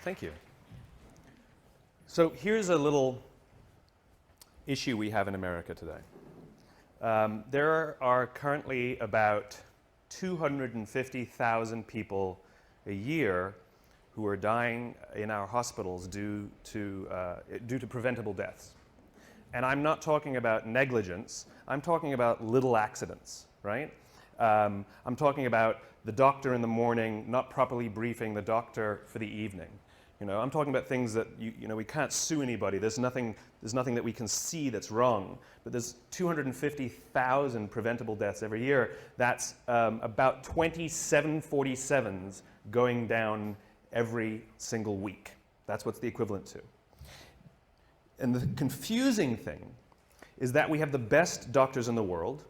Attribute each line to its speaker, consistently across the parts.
Speaker 1: Thank you. So here's a little issue we have in America today. There are currently about 250,000 people a year who are dying in our hospitals due to preventable deaths. And I'm not talking about negligence, I'm talking about little accidents, right? I'm talking about the doctor in the morning not properly briefing the doctor for the evening. You know, I'm talking about things that we can't sue anybody. There's nothing that we can see that's wrong. But there's 250,000 preventable deaths every year. That's about 20 747s going down every single week. That's what's the equivalent to. And the confusing thing is that we have the best doctors in the world.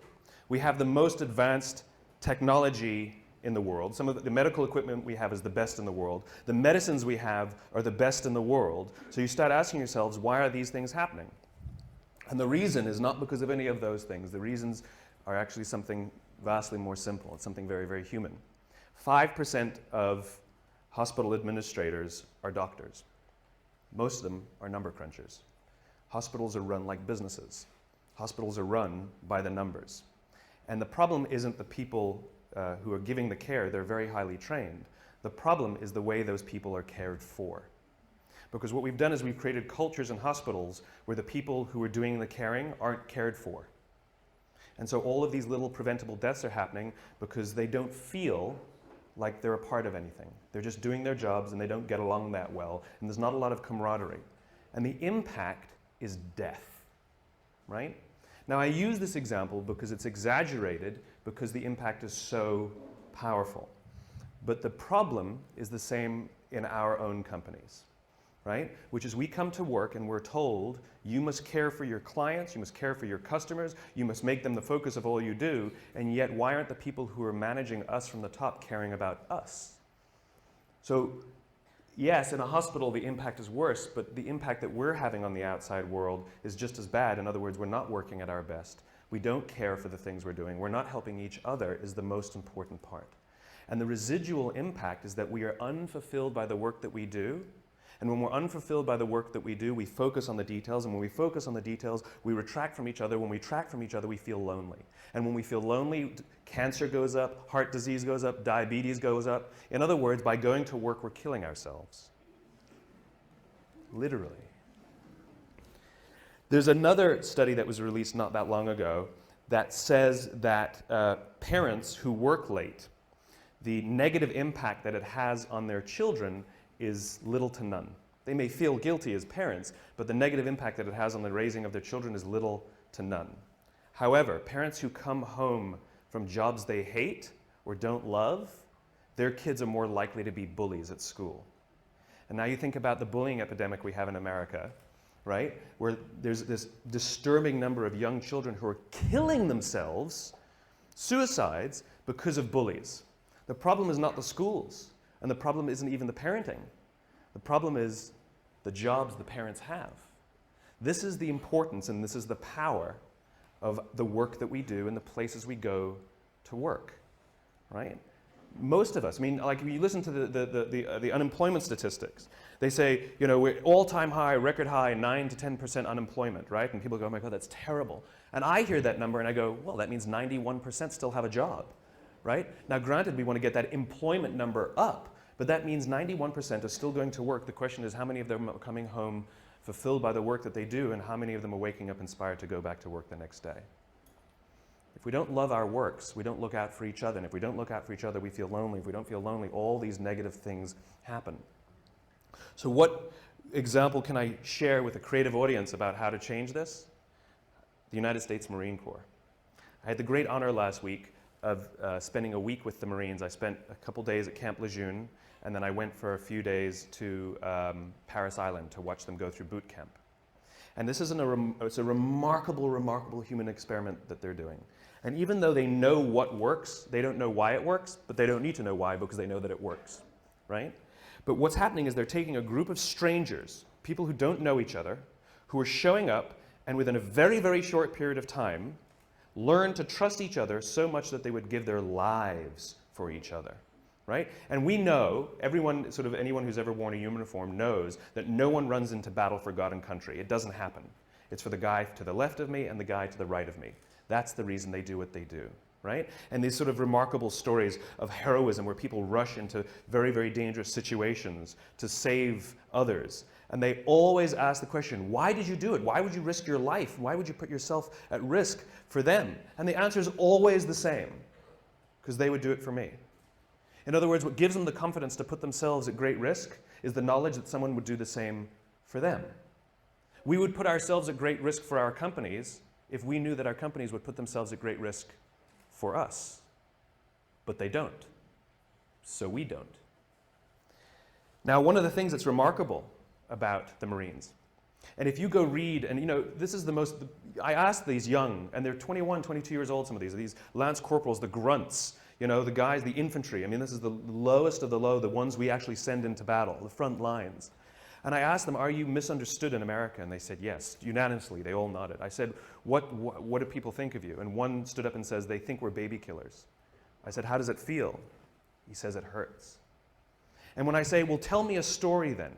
Speaker 1: We have the most advanced technology in the world. Some of the medical equipment we have is the best in the world. The medicines we have are the best in the world. So you start asking yourselves, why are these things happening? And the reason is not because of any of those things. The reasons are actually something vastly more simple. It's something very, very human. 5% of hospital administrators are doctors. Most of them are number crunchers. Hospitals are run like businesses. Hospitals are run by the numbers. And the problem isn't the people who are giving the care. They're very highly trained. The problem is the way those people are cared for. Because what we've done is we've created cultures in hospitals where the people who are doing the caring aren't cared for. And so all of these little preventable deaths are happening because they don't feel like they're a part of anything. They're just doing their jobs and they don't get along that well, and there's not a lot of camaraderie. And the impact is death, right? Now I use this example because it's exaggerated because the impact is so powerful. But the problem is the same in our own companies, right? Which is we come to work and we're told, you must care for your clients, you must care for your customers, you must make them the focus of all you do, and yet why aren't the people who are managing us from the top caring about us? So yes, in a hospital the impact is worse, but the impact that we're having on the outside world is just as bad. In other words, we're not working at our best. We don't care for the things we're doing. We're not helping each other is the most important part. And the residual impact is that we are unfulfilled by the work that we do. And when we're unfulfilled by the work that we do, we focus on the details. And when we focus on the details, we retract from each other. When we retract from each other, we feel lonely. And when we feel lonely, cancer goes up, heart disease goes up, diabetes goes up. In other words, by going to work, we're killing ourselves. Literally. There's another study that was released not that long ago that says that parents who work late, the negative impact that it has on their children is little to none. They may feel guilty as parents, but the negative impact that it has on the raising of their children is little to none. However, parents who come home from jobs they hate or don't love, their kids are more likely to be bullies at school. And now you think about the bullying epidemic we have in America, right? Where there's this disturbing number of young children who are killing themselves, suicides, because of bullies. The problem is not the schools, and the problem isn't even the parenting. The problem is the jobs the parents have. This is the importance and this is the power of the work that we do and the places we go to work, right? Most of us, I mean, like if you listen to the unemployment statistics, they say, you know, we're all-time high, record high, 9 to 10% unemployment, right? And people go, oh my God, that's terrible. And I hear that number and I go, well, that means 91% still have a job, right? Now, granted, we want to get that employment number up, but that means 91% are still going to work. The question is how many of them are coming home fulfilled by the work that they do, and how many of them are waking up inspired to go back to work the next day? If we don't love our works, we don't look out for each other. And if we don't look out for each other, we feel lonely. If we don't feel lonely, all these negative things happen. So what example can I share with a creative audience about how to change this? The United States Marine Corps. I had the great honor last week of spending a week with the Marines. I spent a couple days at Camp Lejeune, and then I went for a few days to Paris Island to watch them go through boot camp. And this is it's a remarkable, remarkable human experiment that they're doing. And even though they know what works, they don't know why it works, but they don't need to know why because they know that it works, right? But what's happening is they're taking a group of strangers, people who don't know each other, who are showing up and within a very, very short period of time, learn to trust each other so much that they would give their lives for each other. right? And we know, everyone, sort of anyone who's ever worn a uniform knows that no one runs into battle for God and country. It doesn't happen. It's for the guy to the left of me and the guy to the right of me. That's the reason they do what they do, right? And these sort of remarkable stories of heroism where people rush into very, very dangerous situations to save others. And they always ask the question, why did you do it? Why would you risk your life? Why would you put yourself at risk for them? And the answer is always the same, because they would do it for me. In other words, what gives them the confidence to put themselves at great risk is the knowledge that someone would do the same for them. We would put ourselves at great risk for our companies if we knew that our companies would put themselves at great risk for us. But they don't. So we don't. Now, one of the things that's remarkable about the Marines, and if you go read, and you know, this is the most, I asked these young, and they're 21, 22 years old, some of these lance corporals, the grunts, you know, the guys, the infantry. I mean, this is the lowest of the low, the ones we actually send into battle, the front lines. And I asked them, are you misunderstood in America? And they said, yes, unanimously. They all nodded. I said, what do people think of you? And one stood up and says, they think we're baby killers. I said, how does it feel? He says, it hurts. And when I say, well, tell me a story then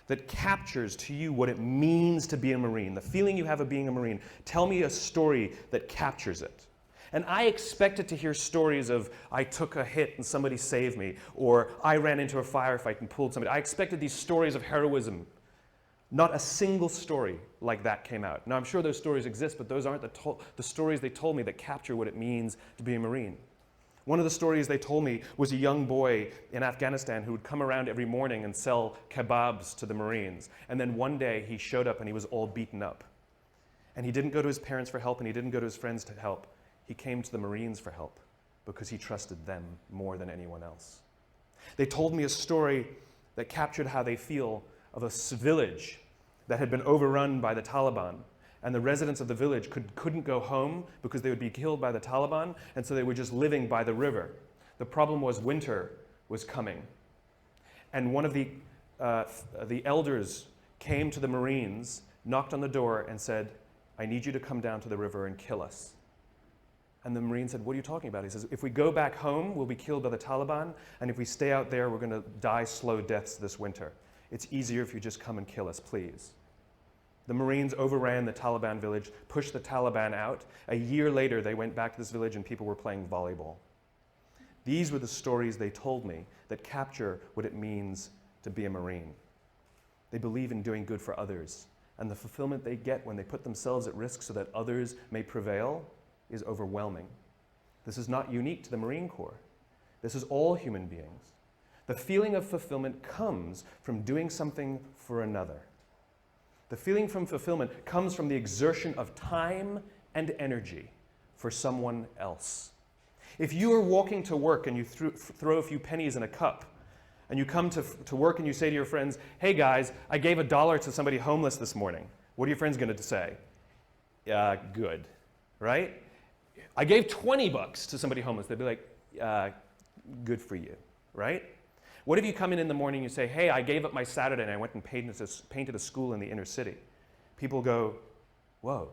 Speaker 1: that captures to you what it means to be a Marine, the feeling you have of being a Marine, tell me a story that captures it. And I expected to hear stories of, I took a hit and somebody saved me, or I ran into a firefight and pulled somebody. I expected these stories of heroism. Not a single story like that came out. Now, I'm sure those stories exist, but those aren't the stories they told me that capture what it means to be a Marine. One of the stories they told me was a young boy in Afghanistan who would come around every morning and sell kebabs to the Marines. And then one day he showed up and he was all beaten up. And he didn't go to his parents for help and he didn't go to his friends to help. He came to the Marines for help because he trusted them more than anyone else. They told me a story that captured how they feel of a village that had been overrun by the Taliban. And the residents of the village couldn't go home because they would be killed by the Taliban, and so they were just living by the river. The problem was winter was coming. And one of the elders came to the Marines, knocked on the door, and said, I need you to come down to the river and kill us. And the Marine said, what are you talking about? He says, if we go back home, we'll be killed by the Taliban, and if we stay out there, we're going to die slow deaths this winter. It's easier if you just come and kill us, please. The Marines overran the Taliban village, pushed the Taliban out. A year later, they went back to this village and people were playing volleyball. These were the stories they told me that capture what it means to be a Marine. They believe in doing good for others, and the fulfillment they get when they put themselves at risk so that others may prevail is overwhelming. This is not unique to the Marine Corps. This is all human beings. The feeling of fulfillment comes from doing something for another. The feeling from fulfillment comes from the exertion of time and energy for someone else. If you are walking to work and you throw a few pennies in a cup, and you come to work and you say to your friends, hey guys, I gave $1 to somebody homeless this morning. What are your friends going to say? Good, right? I gave $20 to somebody homeless. They'd be like, good for you, right? What if you come in the morning and you say, hey, I gave up my Saturday and I went and painted a school in the inner city? People go, whoa,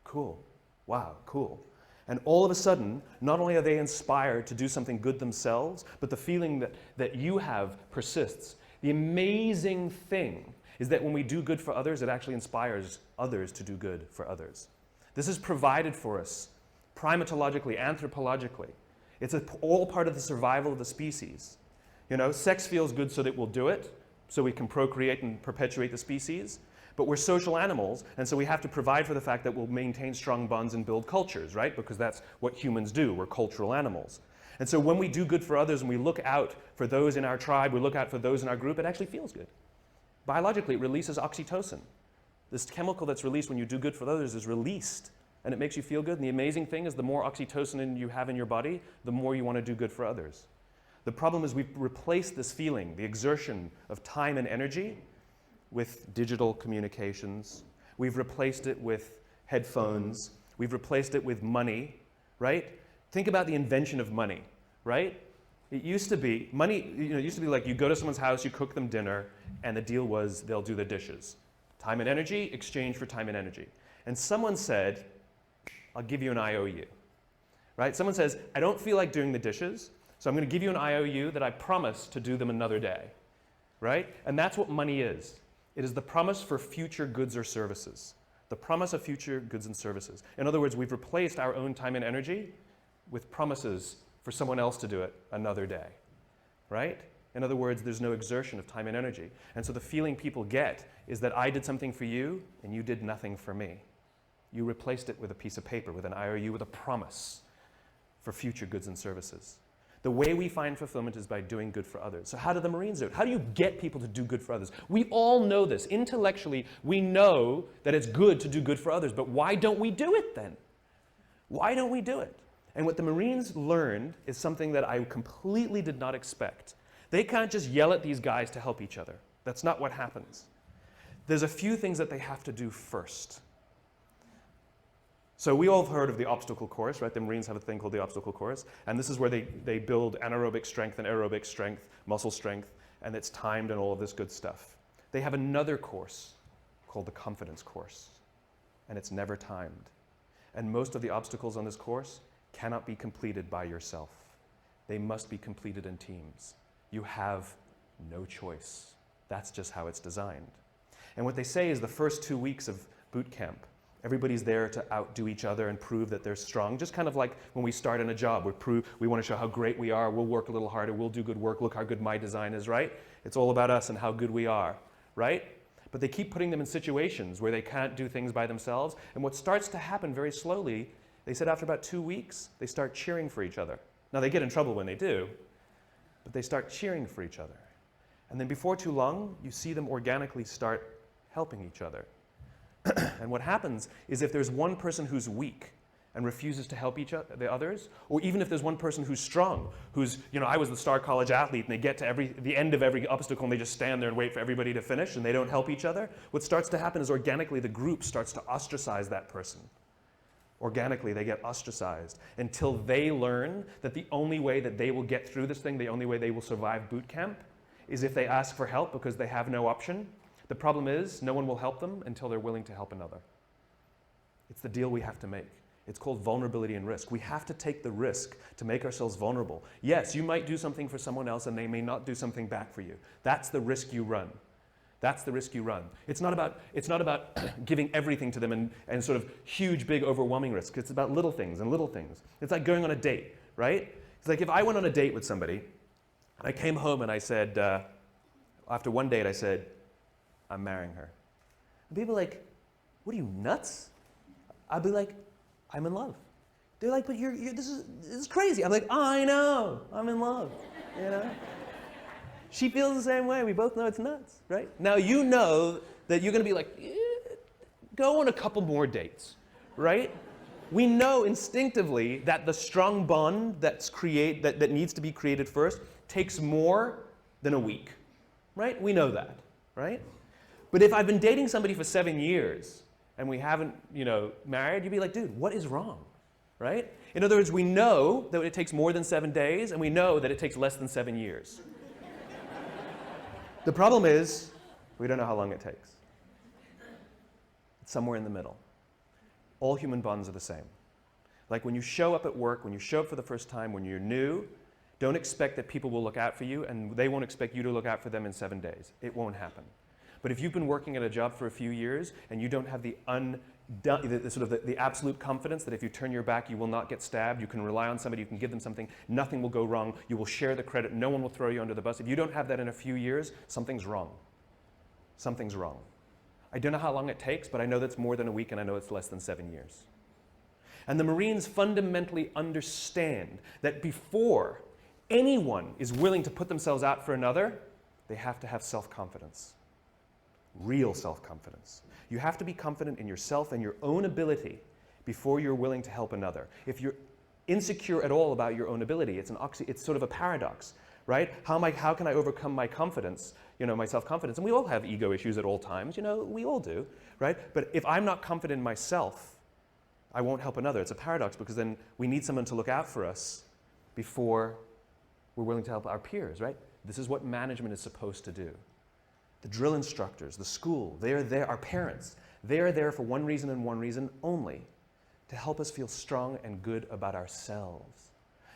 Speaker 1: cool, wow, cool. And all of a sudden, not only are they inspired to do something good themselves, but the feeling that you have persists. The amazing thing is that when we do good for others, it actually inspires others to do good for others. This is provided for us primatologically, anthropologically. It's all part of the survival of the species. You know, sex feels good so that we'll do it, so we can procreate and perpetuate the species. But we're social animals, and so we have to provide for the fact that we'll maintain strong bonds and build cultures, right? Because that's what humans do. We're cultural animals. And so when we do good for others and we look out for those in our tribe, we look out for those in our group, it actually feels good. Biologically, it releases oxytocin. This chemical that's released when you do good for others is released, and it makes you feel good. And the amazing thing is the more oxytocin you have in your body, the more you want to do good for others. The problem is we've replaced this feeling, the exertion of time and energy, with digital communications. We've replaced it with headphones. We've replaced it with money, right? Think about the invention of money, right? It used to be, money, it used to be like you go to someone's house, you cook them dinner, and the deal was they'll do the dishes. Time and energy, exchange for time and energy. And someone said, I'll give you an IOU, right? Someone says, I don't feel like doing the dishes, So I'm going to give you an IOU that I promise to do them another day, right? And that's what money is. It is the promise for future goods or services. The promise of future goods and services. In other words, we've replaced our own time and energy with promises for someone else to do it another day, right? In other words, there's no exertion of time and energy. And so the feeling people get is that I did something for you and you did nothing for me. You replaced it with a piece of paper, with an IOU, with a promise for future goods and services. The way we find fulfillment is by doing good for others. So how do the Marines do it? How do you get people to do good for others? We all know this. Intellectually, we know that it's good to do good for others, but why don't we do it then? Why don't we do it? And what the Marines learned is something that I completely did not expect. They can't just yell at these guys to help each other. That's not what happens. There's a few things that they have to do first. So we all have heard of the obstacle course, right? The Marines have a thing called the obstacle course. And this is where they build anaerobic strength and aerobic strength, muscle strength, and it's timed and all of this good stuff. They have another course called the confidence course, and it's never timed. And most of the obstacles on this course cannot be completed by yourself. They must be completed in teams. You have no choice. That's just how it's designed. And what they say is the first 2 weeks of boot camp, everybody's there to outdo each other and prove that they're strong. Just kind of like when we start in a job, we want to show how great we are, we'll work a little harder, we'll do good work, look how good my design is, right? It's all about us and how good we are, right? But they keep putting them in situations where they can't do things by themselves. And what starts to happen very slowly, they said after about 2 weeks, they start cheering for each other. Now they get in trouble when they do, but they start cheering for each other. And then before too long, you see them organically start helping each other. And what happens is if there's one person who's weak and refuses to help the others, or even if there's one person who's strong, who's, I was the star college athlete, and they get to the end of every obstacle and they just stand there and wait for everybody to finish and they don't help each other, what starts to happen is organically the group starts to ostracize that person. Organically, they get ostracized until they learn that the only way that they will get through this thing, the only way they will survive boot camp, is if they ask for help because they have no option. The problem is, no one will help them until they're willing to help another. It's the deal we have to make. It's called vulnerability and risk. We have to take the risk to make ourselves vulnerable. Yes, you might do something for someone else and they may not do something back for you. That's the risk you run. That's the risk you run. It's not about giving everything to them and sort of huge, big, overwhelming risks. It's about little things and little things. It's like going on a date, right? It's like if I went on a date with somebody and I came home and I said, after one date I said, I'm marrying her. And people are like, what are you, nuts? I'd be like, I'm in love. They're like, but this is crazy. I'm like, I know, I'm in love, She feels the same way. We both know it's nuts, right? Now you know that you're going to be like, go on a couple more dates, right? We know instinctively that the strong bond that needs to be created first takes more than a week, right? We know that, right? But if I've been dating somebody for 7 years and we haven't, married, you'd be like, dude, what is wrong, right? In other words, we know that it takes more than 7 days and we know that it takes less than 7 years. The problem is, we don't know how long it takes. It's somewhere in the middle. All human bonds are the same. Like when you show up at work, when you show up for the first time, when you're new, don't expect that people will look out for you and they won't expect you to look out for them in 7 days. It won't happen. But if you've been working at a job for a few years and you don't have the absolute confidence that if you turn your back you will not get stabbed, you can rely on somebody, you can give them something, nothing will go wrong, you will share the credit, no one will throw you under the bus. If you don't have that in a few years, something's wrong. Something's wrong. I don't know how long it takes, but I know that's more than a week and I know it's less than 7 years. And the Marines fundamentally understand that before anyone is willing to put themselves out for another, they have to have self-confidence. Real self-confidence. You have to be confident in yourself and your own ability before you're willing to help another. If you're insecure at all about your own ability, it's sort of a paradox, right? How can I overcome my confidence, my self-confidence? And we all have ego issues at all times, we all do, right? But if I'm not confident in myself, I won't help another. It's a paradox because then we need someone to look out for us before we're willing to help our peers, right? This is what management is supposed to do. The drill instructors, the school, they're there, our parents, they're there for one reason and one reason only, to help us feel strong and good about ourselves.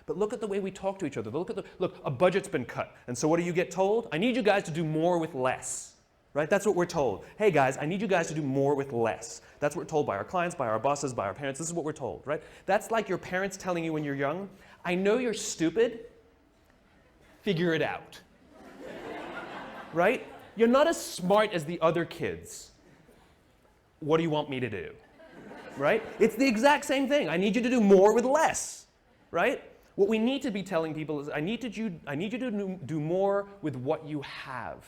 Speaker 1: But look at the way we talk to each other. Look, a budget's been cut. And so what do you get told? I need you guys to do more with less. Right? That's what we're told. Hey guys, I need you guys to do more with less. That's what we're told by our clients, by our bosses, by our parents. This is what we're told, right? That's like your parents telling you when you're young, I know you're stupid, figure it out. Right? You're not as smart as the other kids. What do you want me to do? Right? It's the exact same thing. I need you to do more with less. Right? What we need to be telling people is, I need you to do more with what you have.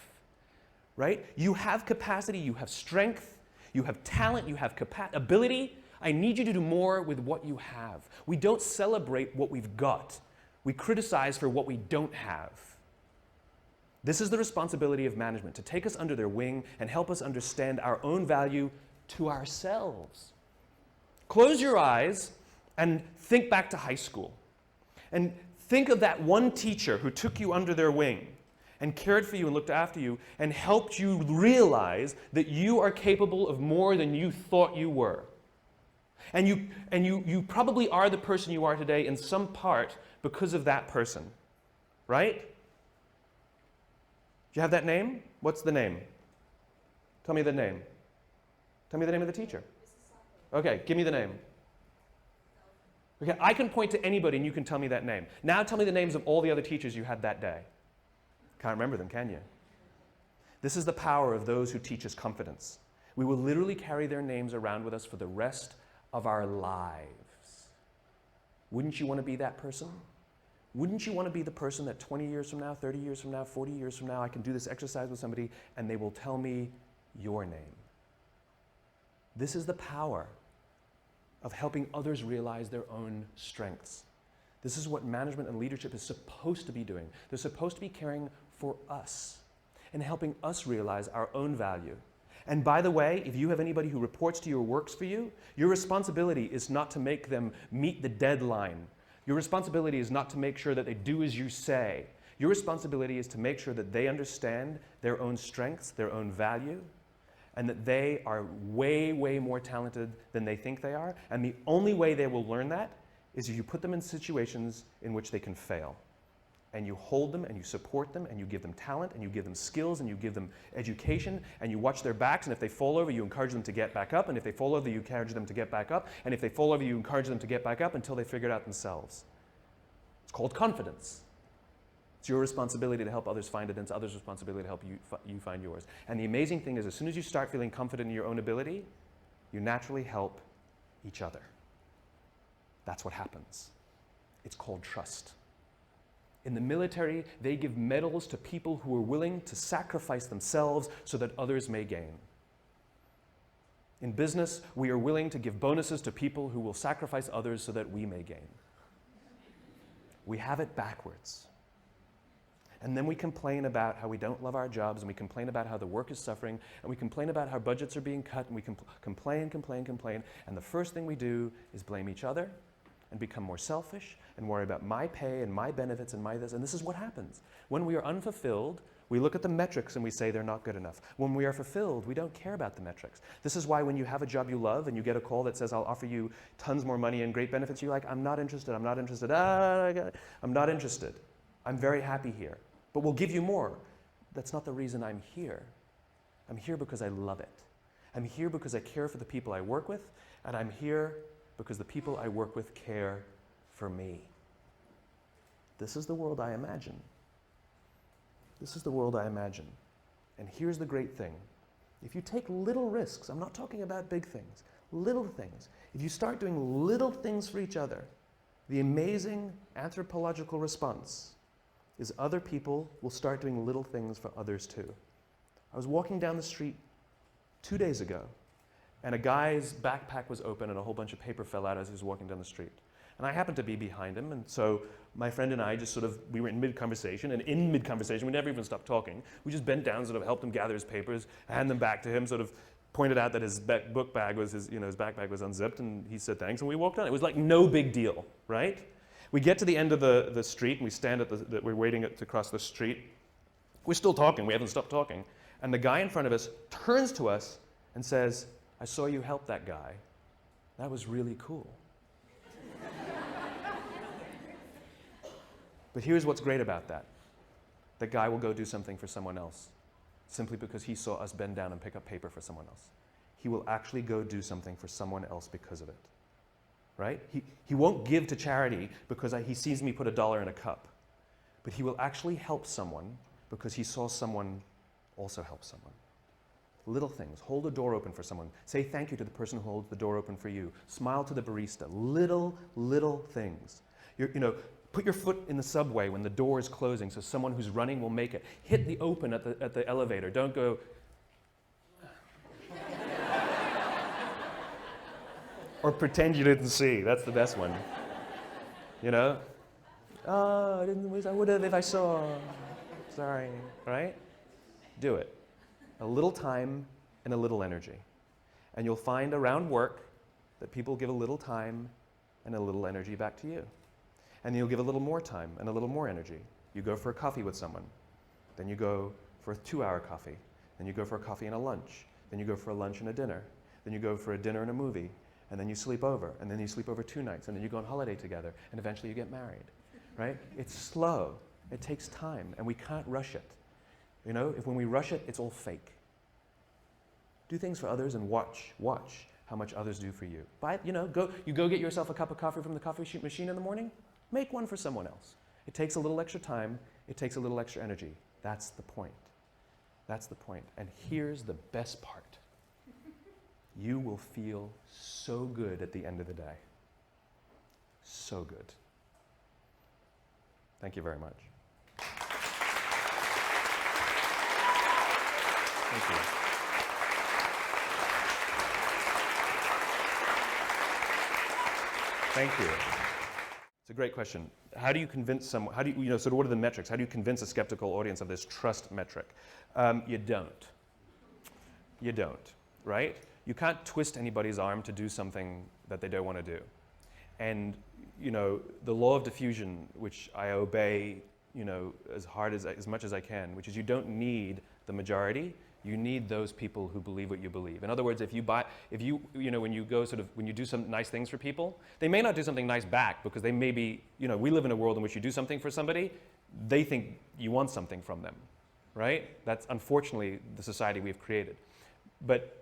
Speaker 1: Right? You have capacity, you have strength, you have talent, you have ability. I need you to do more with what you have. We don't celebrate what we've got. We criticize for what we don't have. This is the responsibility of management, to take us under their wing and help us understand our own value to ourselves. Close your eyes and think back to high school. And think of that one teacher who took you under their wing and cared for you and looked after you and helped you realize that you are capable of more than you thought you were. And you probably are the person you are today in some part because of that person, right? Do you have that name? What's the name? Tell me the name. Tell me the name of the teacher. Okay, give me the name. Okay, I can point to anybody and you can tell me that name. Now tell me the names of all the other teachers you had that day. Can't remember them, can you? This is the power of those who teach us confidence. We will literally carry their names around with us for the rest of our lives. Wouldn't you want to be that person? Wouldn't you want to be the person that 20 years from now, 30 years from now, 40 years from now, I can do this exercise with somebody and they will tell me your name? This is the power of helping others realize their own strengths. This is what management and leadership is supposed to be doing. They're supposed to be caring for us and helping us realize our own value. And by the way, if you have anybody who reports to you or works for you, your responsibility is not to make them meet the deadline. Your responsibility is not to make sure that they do as you say. Your responsibility is to make sure that they understand their own strengths, their own value, and that they are way, way more talented than they think they are. And the only way they will learn that is if you put them in situations in which they can fail. And you hold them and you support them and you give them talent and you give them skills and you give them education and you watch their backs, and if they fall over, you encourage them to get back up, and if they fall over, you encourage them to get back up, and if they fall over, you encourage them to get back up until they figure it out themselves. It's called confidence. It's your responsibility to help others find it, and it's others' responsibility to help you find yours. And the amazing thing is, as soon as you start feeling confident in your own ability, you naturally help each other. That's what happens. It's called trust. In the military, they give medals to people who are willing to sacrifice themselves so that others may gain. In business, we are willing to give bonuses to people who will sacrifice others so that we may gain. We have it backwards. And then we complain about how we don't love our jobs, and we complain about how the work is suffering, and we complain about how budgets are being cut, and we complain, and the first thing we do is blame each other and become more selfish and worry about my pay and my benefits and my this, and this is what happens. When we are unfulfilled, we look at the metrics and we say they're not good enough. When we are fulfilled, we don't care about the metrics. This is why when you have a job you love and you get a call that says, I'll offer you tons more money and great benefits, you're like, I'm not interested, I'm not interested, I'm not interested. I'm very happy here, but we'll give you more. That's not the reason I'm here. I'm here because I love it. I'm here because I care for the people I work with, and I'm here because the people I work with care for me. This is the world I imagine. This is the world I imagine. And here's the great thing. If you take little risks, I'm not talking about big things, little things. If you start doing little things for each other, the amazing anthropological response is other people will start doing little things for others too. I was walking down the street 2 days ago, and a guy's backpack was open and a whole bunch of paper fell out as he was walking down the street. And I happened to be behind him, and so my friend and I just sort of, we were in mid-conversation, and in mid-conversation, we never even stopped talking. We just bent down, sort of helped him gather his papers, hand them back to him, sort of pointed out that his book bag was, his backpack was unzipped, and he said thanks, and we walked on. It was like no big deal, right? We get to the end of the street, and we stand at we're waiting to cross the street. We're still talking, we haven't stopped talking. And the guy in front of us turns to us and says, I saw you help that guy. That was really cool. But here's what's great about that. That guy will go do something for someone else simply because he saw us bend down and pick up paper for someone else. He will actually go do something for someone else because of it. Right? He won't give to charity because he sees me put $1 in a cup. But he will actually help someone because he saw someone also help someone. Little things. Hold a door open for someone. Say thank you to the person who holds the door open for you. Smile to the barista. Little things. Put your foot in the subway when the door is closing so someone who's running will make it. Hit the open at the elevator. Don't go... or pretend you didn't see. That's the best one. Oh, I would have if I saw. Sorry, right? Do it. A little time and a little energy. And you'll find around work that people give a little time and a little energy back to you. And you'll give a little more time and a little more energy. You go for a coffee with someone. Then you go for a 2-hour coffee. Then you go for a coffee and a lunch. Then you go for a lunch and a dinner. Then you go for a dinner and a movie. And then you sleep over. And then you sleep over 2 nights. And then you go on holiday together. And eventually you get married. Right? It's slow. It takes time. And we can't rush it. If when we rush it, it's all fake. Do things for others and watch how much others do for you. Go get yourself a cup of coffee from the coffee machine in the morning. Make one for someone else. It takes a little extra time. It takes a little extra energy. That's the point. That's the point. And here's the best part. You will feel so good at the end of the day. So good. Thank you very much. Thank you. Thank you. It's a great question. How do you convince someone, sort of what are the metrics? How do you convince a skeptical audience of this trust metric? You don't. You don't, right? You can't twist anybody's arm to do something that they don't want to do. And, the law of diffusion, which I obey, as much as I can, which is you don't need the majority, you need those people who believe what you believe. In other words, when you do some nice things for people, they may not do something nice back because they may be, we live in a world in which you do something for somebody, they think you want something from them, right? That's unfortunately the society we've created. But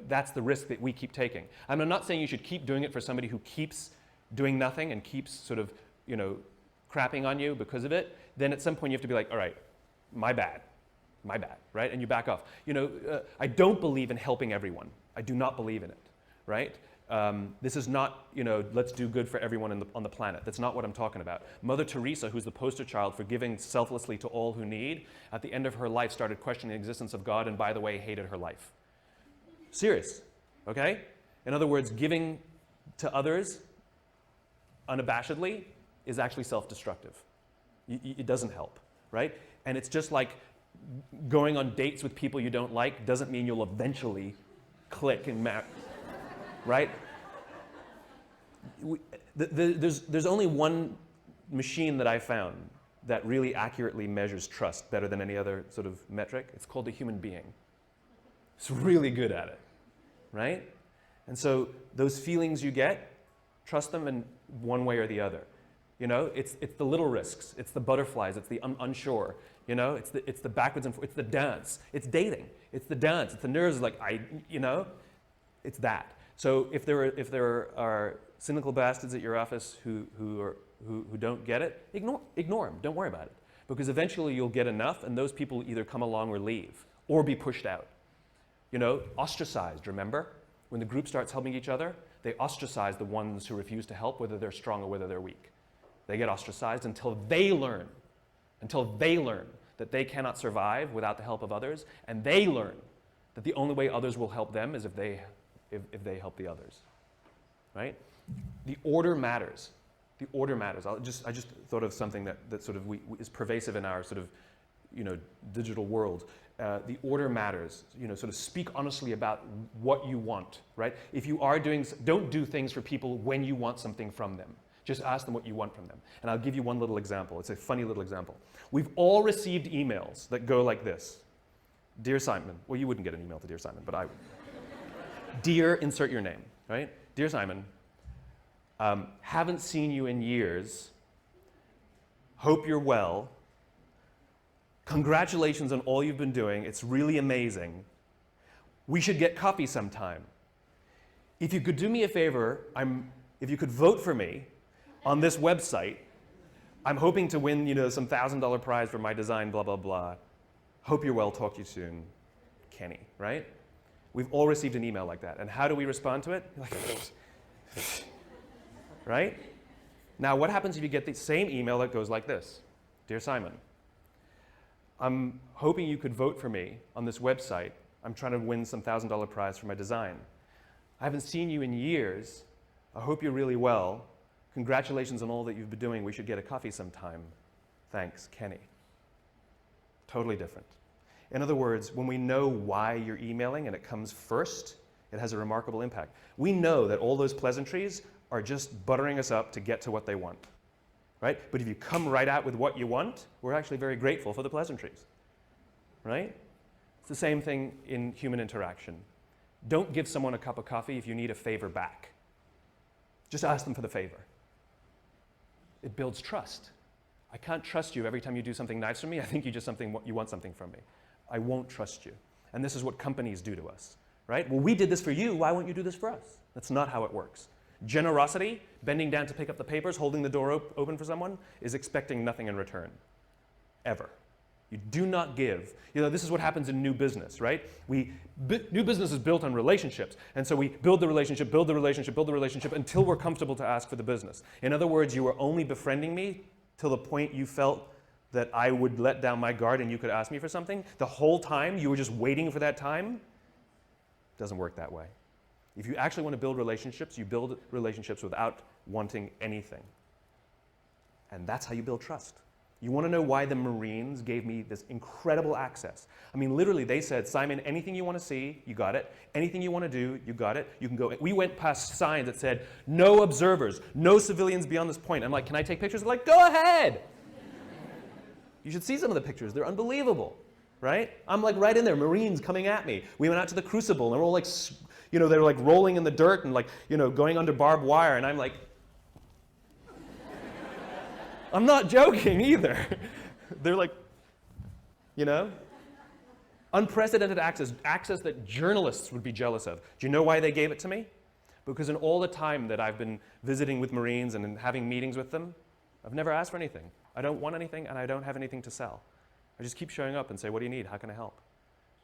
Speaker 1: that's the risk that we keep taking. I'm not saying you should keep doing it for somebody who keeps doing nothing and keeps sort of, crapping on you because of it. Then at some point you have to be like, all right, my bad, right? And you back off. I don't believe in helping everyone. I do not believe in it, right? This is not, let's do good for everyone on the planet. That's not what I'm talking about. Mother Teresa, who's the poster child for giving selflessly to all who need, at the end of her life started questioning the existence of God and, by the way, hated her life. Serious, okay? In other words, giving to others unabashedly is actually self-destructive. It doesn't help, right? And it's just like going on dates with people you don't like doesn't mean you'll eventually click and match, right? There's only one machine that I found that really accurately measures trust better than any other sort of metric. It's called a human being. It's really good at it, right? And so those feelings you get, trust them in one way or the other. It's the little risks, it's the butterflies, it's the unsure. It's the backwards and forwards, it's the dance, it's dating, it's the dance, it's the nerves. It's that. So if there are cynical bastards at your office who don't get it, ignore them. Don't worry about it, because eventually you'll get enough, and those people either come along or leave, or be pushed out. Ostracized. Remember, when the group starts helping each other, they ostracize the ones who refuse to help, whether they're strong or whether they're weak. They get ostracized until they learn that they cannot survive without the help of others, and they learn that the only way others will help them is if they help the others, right? The order matters. The order matters. I just thought of something that sort of is pervasive in our sort of digital world. The order matters. Sort of speak honestly about what you want, right? If you are don't do things for people when you want something from them. Just ask them what you want from them. And I'll give you one little example. It's a funny little example. We've all received emails that go like this. Dear Simon. Well, you wouldn't get an email to Dear Simon, but I would. Dear, insert your name, right? Dear Simon, haven't seen you in years. Hope you're well. Congratulations on all you've been doing. It's really amazing. We should get coffee sometime. If you could do me a favor, if you could vote for me on this website, I'm hoping to win, some $1,000 prize for my design, blah, blah, blah. Hope you're well, talk to you soon. Kenny, right? We've all received an email like that. And how do we respond to it? Right? Now, what happens if you get the same email that goes like this? Dear Simon, I'm hoping you could vote for me on this website. I'm trying to win some $1,000 prize for my design. I haven't seen you in years. I hope you're really well. Congratulations on all that you've been doing. We should get a coffee sometime. Thanks, Kenny. Totally different. In other words, when we know why you're emailing and it comes first, it has a remarkable impact. We know that all those pleasantries are just buttering us up to get to what they want, right? But if you come right out with what you want, we're actually very grateful for the pleasantries, right? It's the same thing in human interaction. Don't give someone a cup of coffee if you need a favor back. Just ask them for the favor. It builds trust. I can't trust you every time you do something nice for me. I think you want something from me. I won't trust you. And this is what companies do to us, right? Well, we did this for you. Why won't you do this for us? That's not how it works. Generosity, bending down to pick up the papers, holding the door open for someone, is expecting nothing in return, ever. You do not give. This is what happens in new business, right? New business is built on relationships. And so we build the relationship, build the relationship, build the relationship until we're comfortable to ask for the business. In other words, you were only befriending me till the point you felt that I would let down my guard and you could ask me for something. The whole time you were just waiting for that time. It doesn't work that way. If you actually want to build relationships, you build relationships without wanting anything. And that's how you build trust. You want to know why the Marines gave me this incredible access? I mean, literally, they said, Simon, anything you want to see, you got it. Anything you want to do, you got it. You can go. We went past signs that said, no observers, no civilians beyond this point. I'm like, can I take pictures? They're like, go ahead. You should see some of the pictures. They're unbelievable, right? I'm like right in there, Marines coming at me. We went out to the Crucible, and they're all like, they're like rolling in the dirt and like, going under barbed wire, and I'm like, I'm not joking either. They're like, unprecedented access that journalists would be jealous of. Do you know why they gave it to me? Because in all the time that I've been visiting with Marines and having meetings with them, I've never asked for anything. I don't want anything, and I don't have anything to sell. I just keep showing up and say, what do you need? How can I help?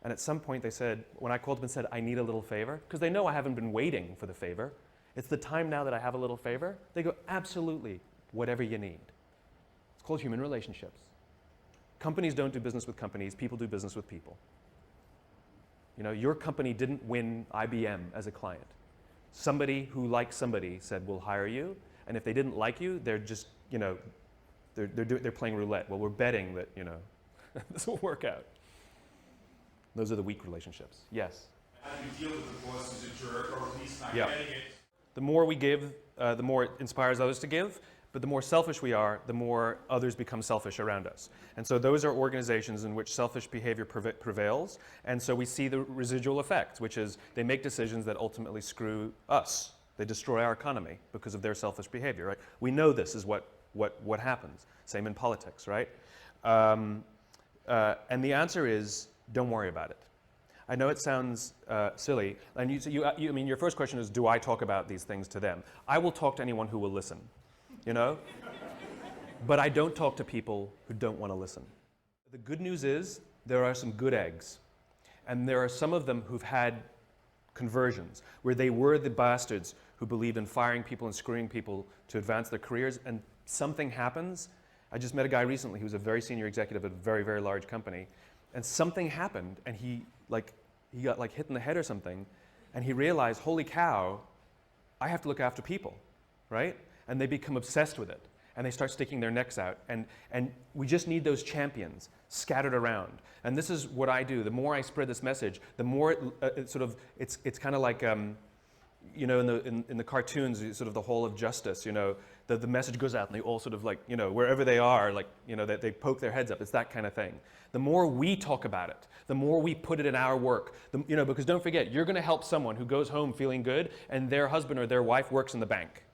Speaker 1: And at some point they said, when I called them and said, I need a little favor, because they know I haven't been waiting for the favor. It's the time now that I have a little favor. They go, absolutely, whatever you need. It's called human relationships. Companies don't do business with companies. People do business with people. Your company didn't win IBM as a client. Somebody who likes somebody said, we'll hire you. And if they didn't like you, they're just, they're playing roulette. Well, we're betting that, this will work out. Those are the weak relationships. Yes?
Speaker 2: How do you deal with the boss who's a jerk or at least not
Speaker 1: Yeah.
Speaker 2: getting it?
Speaker 1: The more we give, the more it inspires others to give. But the more selfish we are, the more others become selfish around us. And so those are organizations in which selfish behavior prevails. And so we see the residual effect, which is they make decisions that ultimately screw us. They destroy our economy because of their selfish behavior, right? We know this is what happens. Same in politics, right? And the answer is, don't worry about it. I know it sounds silly. And your first question is, do I talk about these things to them? I will talk to anyone who will listen. But I don't talk to people who don't want to listen. The good news is there are some good eggs. And there are some of them who've had conversions, where they were the bastards who believed in firing people and screwing people to advance their careers, and something happens. I just met a guy recently who was a very senior executive at a very, very large company, and something happened, and he got hit in the head or something, and he realized, holy cow, I have to look after people, right? And they become obsessed with it, and they start sticking their necks out. And we just need those champions scattered around. And this is what I do. The more I spread this message, the more it's kind of like, in the cartoons, sort of the Hall of Justice, the message goes out and they all sort of wherever they are, they poke their heads up. It's that kind of thing. The more we talk about it, the more we put it in our work, because don't forget, you're going to help someone who goes home feeling good and their husband or their wife works in the bank.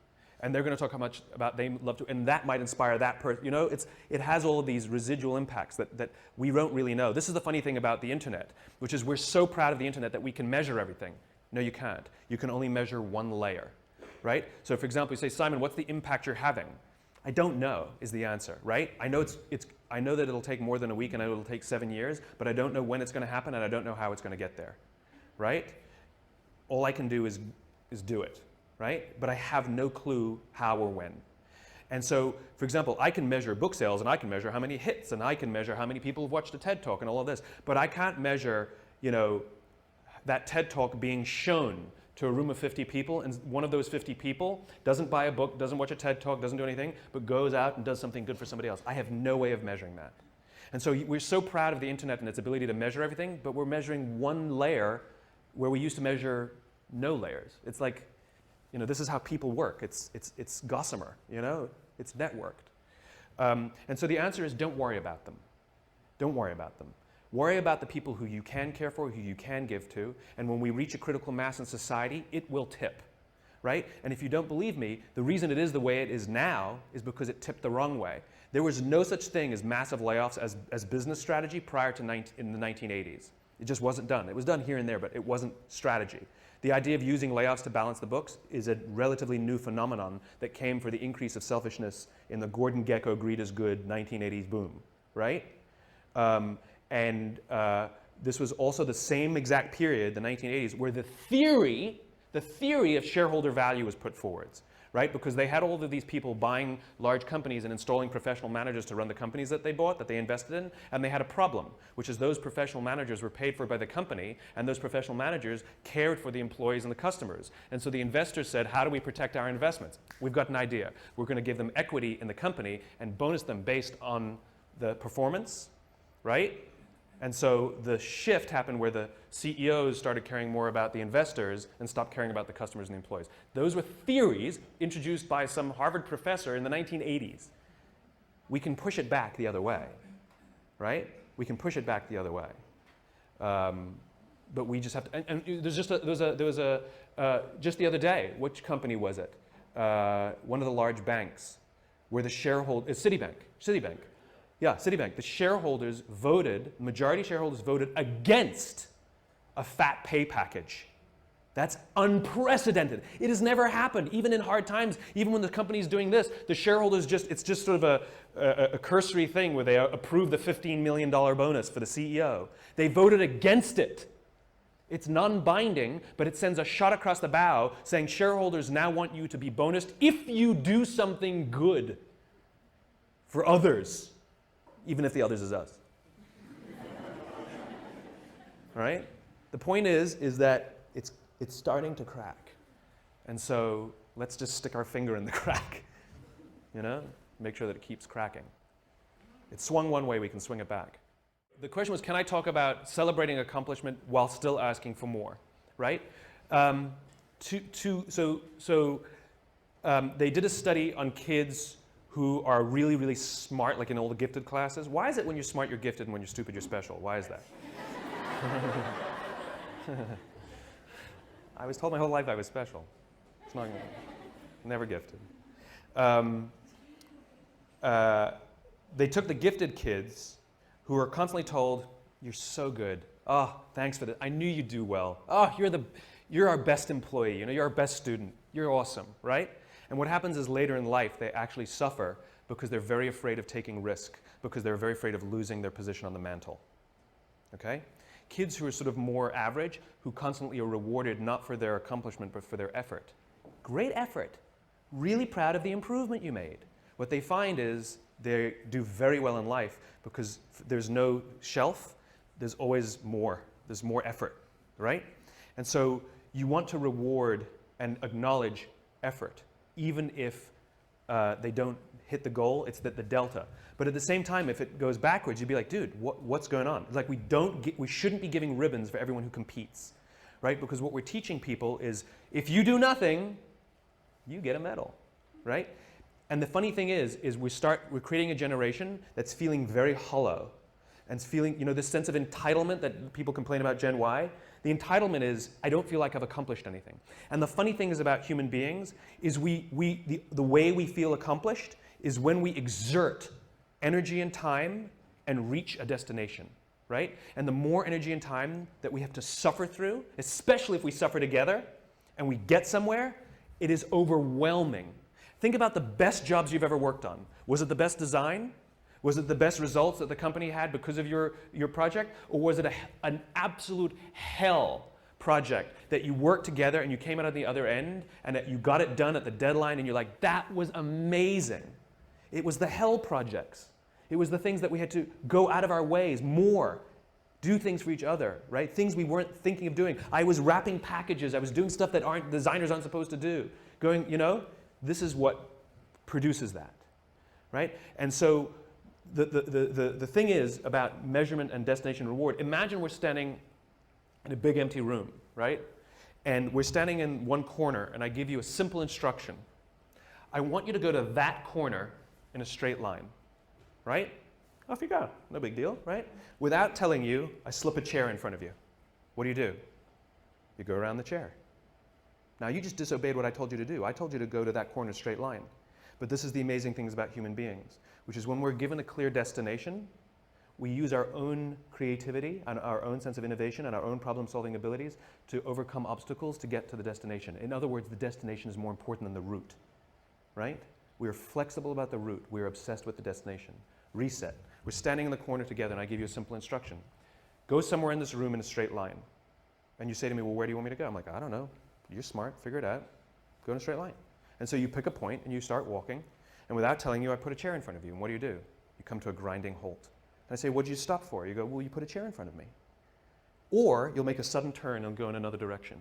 Speaker 1: And they're going to talk how much about they love to, and that might inspire that person. You know, it has all of these residual impacts that we don't really know. This is the funny thing about the internet, which is we're so proud of the internet that we can measure everything. No, you can't. You can only measure one layer, right? So for example, you say, Simon, what's the impact you're having? I don't know is the answer, right? I know I know that it'll take more than a week and I know it'll take 7 years, but I don't know when it's going to happen and I don't know how it's going to get there, right? All I can do is do it, right? But I have no clue how or when. And so, for example, I can measure book sales and I can measure how many hits and I can measure how many people have watched a TED Talk and all of this, but I can't measure, you know, that TED Talk being shown to a room of 50 people, and one of those 50 people doesn't buy a book, doesn't watch a TED Talk, doesn't do anything, but goes out and does something good for somebody else. I have no way of measuring that. And so we're so proud of the internet and its ability to measure everything, but we're measuring one layer where we used to measure no layers. It's like, you know, this is how people work. It's gossamer, you know, it's networked. And so the answer is don't worry about them. Don't worry about them. Worry about the people who you can care for, who you can give to, and when we reach a critical mass in society, it will tip, right? And if you don't believe me, the reason it is the way it is now is because it tipped the wrong way. There was no such thing as massive layoffs as business strategy prior to in the 1980s. It just wasn't done. It was done here and there, but it wasn't strategy. The idea of using layoffs to balance the books is a relatively new phenomenon that came for the increase of selfishness in the Gordon Gekko greed is good 1980s boom, right? This was also the same exact period, the 1980s, where the theory of shareholder value was put forwards, right? Because they had all of these people buying large companies and installing professional managers to run the companies that they bought, that they invested in, and they had a problem, which is those professional managers were paid for by the company, and those professional managers cared for the employees and the customers. And so the investors said, how do we protect our investments? We've got an idea. We're going to give them equity in the company and bonus them based on the performance, right? And so the shift happened where the CEOs started caring more about the investors and stopped caring about the customers and the employees. Those were theories introduced by some Harvard professor in the 1980s. We can push it back the other way, right? We can push it back the other way. But we just have to, and there was just the other day, which company was it? One of the large banks where the shareholder, Citibank. Yeah, Citibank. The shareholders voted, majority shareholders voted against a fat pay package. That's unprecedented. It has never happened, even in hard times, even when the company's doing this, the shareholders it's just sort of a cursory thing where they approve the $15 million bonus for the CEO. They voted against it. It's non-binding, but it sends a shot across the bow saying shareholders now want you to be bonused if you do something good for others. Even if the others is us. Right? The point is that it's starting to crack. And so let's just stick our finger in the crack. You know? Make sure that it keeps cracking. It swung one way, we can swing it back. The question was, can I talk about celebrating accomplishment while still asking for more? Right? They did a study on kids who are really, really smart, like in all the gifted classes. Why is it when you're smart, you're gifted, and when you're stupid, you're special? Why is that? I was told my whole life I was special. It's not never gifted. They took the gifted kids who were constantly told, you're so good. Oh, thanks for that. I knew you'd do well. Oh, you're our best employee. You know, you're our best student. You're awesome, right? And what happens is later in life, they actually suffer because they're very afraid of taking risk, because they're very afraid of losing their position on the mantle. Okay? Kids who are sort of more average, who constantly are rewarded not for their accomplishment, but for their effort. Great effort. Really proud of the improvement you made. What they find is they do very well in life because there's no shelf, there's always more. There's more effort, right? And so you want to reward and acknowledge effort. Even if they don't hit the goal, it's the delta. But at the same time, if it goes backwards, you'd be like, dude, what's going on? It's like we shouldn't be giving ribbons for everyone who competes, right? Because what we're teaching people is, if you do nothing, you get a medal, right? And the funny thing is we're creating a generation that's feeling very hollow. and feeling, this sense of entitlement that people complain about Gen Y. The entitlement is, I don't feel like I've accomplished anything. And the funny thing is about human beings is the way we feel accomplished is when we exert energy and time and reach a destination, right? And the more energy and time that we have to suffer through, especially if we suffer together and we get somewhere, it is overwhelming. Think about the best jobs you've ever worked on. Was it the best design? Was it the best results that the company had because of your project? Or was it an absolute hell project that you worked together and you came out on the other end and that you got it done at the deadline and you're like, that was amazing. It was the hell projects. It was the things that we had to go out of our ways more, do things for each other, right? Things we weren't thinking of doing. I was wrapping packages. I was doing stuff that designers aren't supposed to do. This is what produces that, right? And so the thing is about measurement and destination reward. Imagine we're standing in a big empty room, right? And we're standing in one corner, and I give you a simple instruction. I want you to go to that corner in a straight line, right? Off you go. No big deal, right? Without telling you, I slip a chair in front of you. What do? You go around the chair. Now, you just disobeyed what I told you to do. I told you to go to that corner straight line. But this is the amazing things about human beings, which is when we're given a clear destination, we use our own creativity and our own sense of innovation and our own problem-solving abilities to overcome obstacles to get to the destination. In other words, the destination is more important than the route, right? We are flexible about the route. We are obsessed with the destination. Reset. We're standing in the corner together, and I give you a simple instruction. Go somewhere in this room in a straight line. And you say to me, well, where do you want me to go? I'm like, I don't know. You're smart. Figure it out. Go in a straight line. And so you pick a point, and you start walking. And without telling you, I put a chair in front of you. And what do? You come to a grinding halt. And I say, what did you stop for? You go, well, you put a chair in front of me. Or you'll make a sudden turn and go in another direction,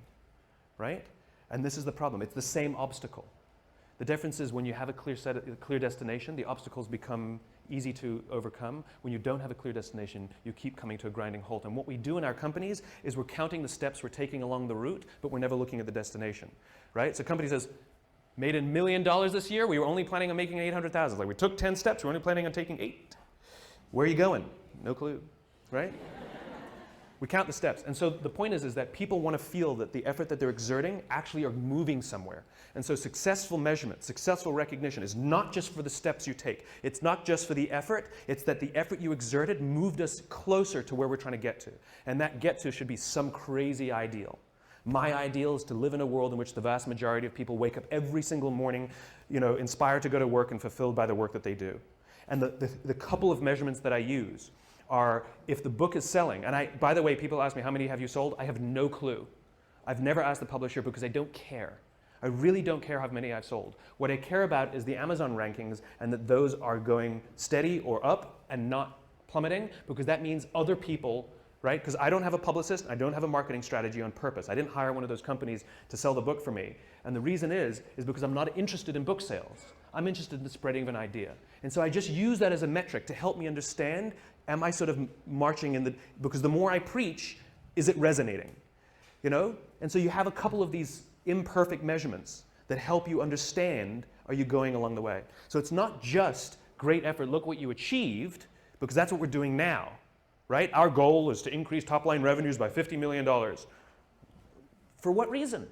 Speaker 1: right? And this is the problem. It's the same obstacle. The difference is when you have a clear destination, the obstacles become easy to overcome. When you don't have a clear destination, you keep coming to a grinding halt. And what we do in our companies is we're counting the steps we're taking along the route, but we're never looking at the destination, right? So a company says, made $1 million this year, we were only planning on making 800,000. Like we took 10 steps, we're only planning on taking 8. Where are you going? No clue, right? We count the steps. And so the point is that people want to feel that the effort that they're exerting actually are moving somewhere. And so successful measurement, successful recognition is not just for the steps you take. It's not just for the effort. It's that the effort you exerted moved us closer to where we're trying to get to. And that get to should be some crazy ideal. My ideal is to live in a world in which the vast majority of people wake up every single morning, inspired to go to work and fulfilled by the work that they do. And the couple of measurements that I use are if the book is selling, and by the way, people ask me, how many have you sold? I have no clue. I've never asked the publisher because I don't care. I really don't care how many I've sold. What I care about is the Amazon rankings and that those are going steady or up and not plummeting, because that means other people, right? Because I don't have a publicist, I don't have a marketing strategy on purpose. I didn't hire one of those companies to sell the book for me. And the reason is because I'm not interested in book sales. I'm interested in the spreading of an idea. And so I just use that as a metric to help me understand, am I sort of marching in because the more I preach, is it resonating? And so you have a couple of these imperfect measurements that help you understand, are you going along the way? So it's not just great effort, look what you achieved, because that's what we're doing now, right? Our goal is to increase top-line revenues by $50 million. For what reason,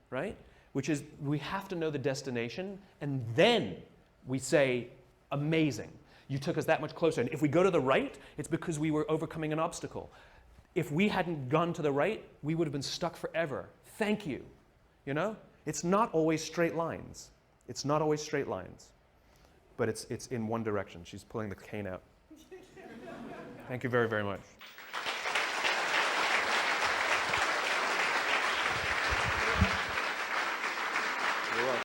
Speaker 1: right? Which is we have to know the destination, and then we say, amazing. You took us that much closer. And if we go to the right, it's because we were overcoming an obstacle. If we hadn't gone to the right, we would have been stuck forever. Thank you. It's not always straight lines. It's not always straight lines. But it's in one direction. She's pulling the cane out. Thank you very, very much.